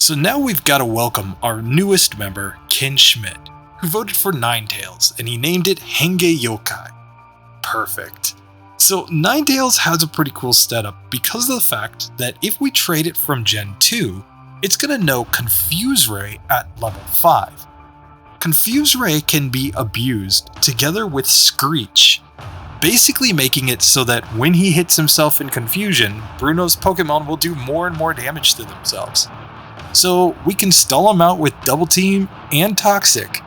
So now we've got to welcome our newest member, Ken Schmidt, who voted for Ninetales, and he named it Henge Yokai. Perfect. So Ninetales has a pretty cool setup because of the fact that if we trade it from Gen 2, it's going to know Confuse Ray at level 5. Confuse Ray can be abused together with Screech, basically making it so that when he hits himself in confusion, Bruno's Pokemon will do more and more damage to themselves. So we can stall him out with Double Team and Toxic,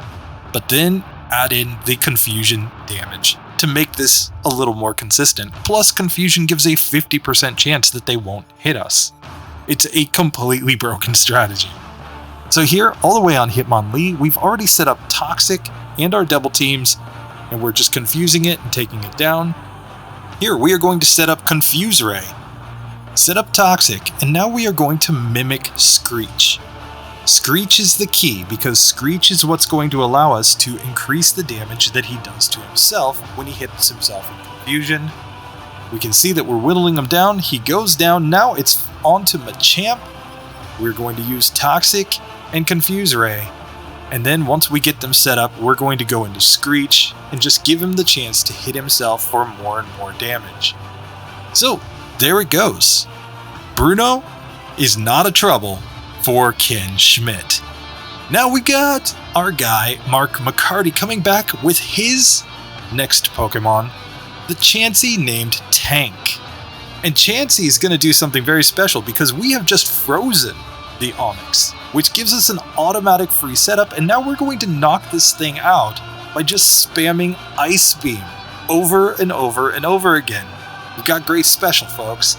but then add in the confusion damage to make this a little more consistent. Plus, confusion gives a 50% chance that they won't hit us. It's a completely broken strategy. So here, all the way on Hitmonlee, we've already set up Toxic and our Double Teams, and we're just confusing it and taking it down. Here, we are going to set up Confuse Ray, set up Toxic, and now we are going to mimic Screech. Screech is the key because Screech is what's going to allow us to increase the damage that he does to himself when he hits himself in confusion. We can see that we're whittling him down. He goes down. Now it's on to Machamp. We're going to use Toxic and Confuse Ray. And then once we get them set up, we're going to go into Screech and just give him the chance to hit himself for more and more damage. So there it goes. Bruno is not a trouble for Ken Schmidt. Now we got our guy, Mark McCarty, coming back with his next Pokemon, the Chansey named Tank. And Chansey is going to do something very special because we have just frozen the Onix, which gives us an automatic free setup, and now we're going to knock this thing out by just spamming Ice Beam over and over and over again. We've got great special, folks.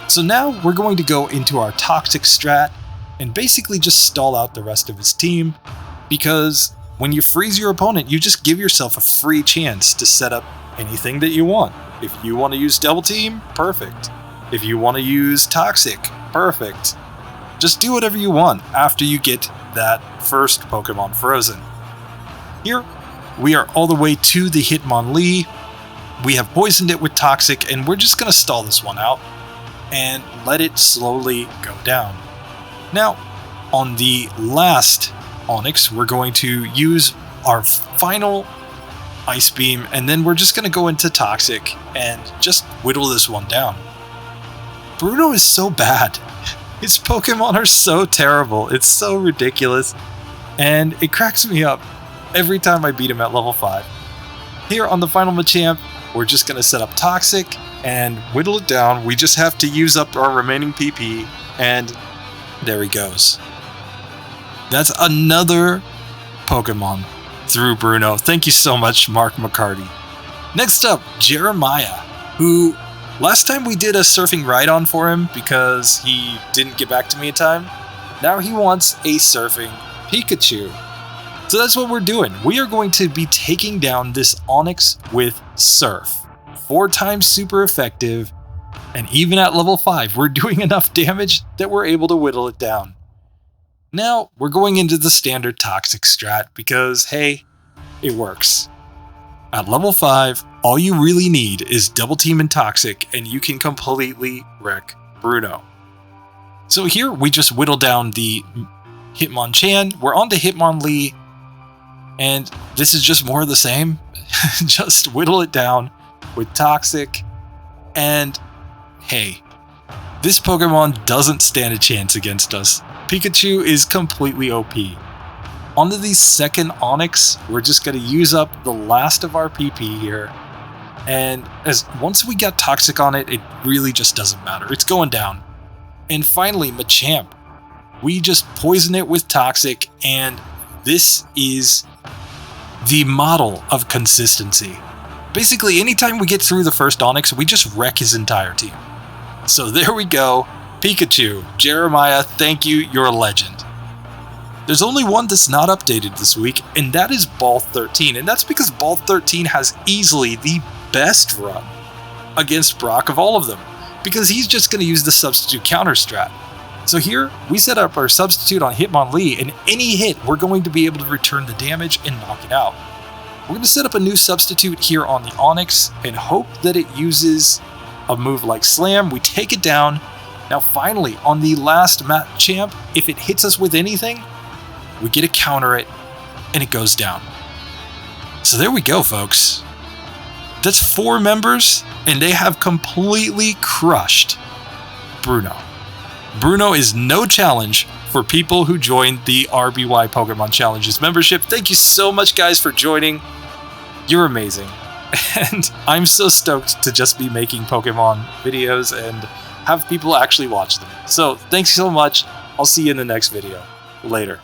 So now we're going to go into our Toxic strat and basically just stall out the rest of his team, because when you freeze your opponent, you just give yourself a free chance to set up anything that you want. If you want to use Double Team, perfect. If you want to use Toxic, perfect. Just do whatever you want after you get that first Pokemon frozen. Here, we are all the way to the Hitmonlee. We have poisoned it with Toxic, and we're just going to stall this one out and let it slowly go down. Now, on the last Onix, we're going to use our final Ice Beam, and then we're just going to go into Toxic and just whittle this one down. Bruno is so bad. His Pokemon are so terrible. It's so ridiculous, and it cracks me up every time I beat him at level 5. Here on the final Machamp, we're just going to set up Toxic and whittle it down. We just have to use up our remaining PP, and there he goes. That's another Pokemon through Bruno. Thank you so much, Mark McCarty. Next up, Jeremiah, who last time we did a surfing ride-on for him because he didn't get back to me in time. Now he wants a surfing Pikachu. So that's what we're doing. We are going to be taking down this Onix with Surf. 4 times super effective, and even at level 5, we're doing enough damage that we're able to whittle it down. Now, we're going into the standard Toxic strat because, hey, it works. At level 5, all you really need is Double Team and Toxic, and you can completely wreck Bruno. So here, we just whittle down the Hitmonchan. We're on to Hitmonlee, and this is just more of the same. Just whittle it down with Toxic, and hey, this Pokemon doesn't stand a chance against us. Pikachu is completely OP. Onto the second Onix, we're just going to use up the last of our PP here, and once we get Toxic on it, it really just doesn't matter. It's going down. And finally, Machamp. We just poison it with Toxic, and this is the model of consistency. Basically, anytime we get through the first Onix, we just wreck his entire team. So there we go. Pikachu, Jeremiah, thank you, you're a legend. There's only one that's not updated this week, and that is Ball 13. And that's because Ball 13 has easily the best run against Brock of all of them, because he's just going to use the substitute counter strat. So here, we set up our substitute on Hitmonlee, and any hit, we're going to be able to return the damage and knock it out. We're going to set up a new substitute here on the Onix and hope that it uses a move like Slam. We take it down, Now finally, on the last Machamp, if it hits us with anything, we get to counter it, and it goes down. So there we go, folks. That's 4 members, and they have completely crushed Bruno. Bruno is no challenge for people who joined the RBY Pokemon Challenges membership. Thank you so much, guys, for joining. You're amazing. And I'm so stoked to just be making Pokemon videos and have people actually watch them. So thanks so much. I'll see you in the next video. Later.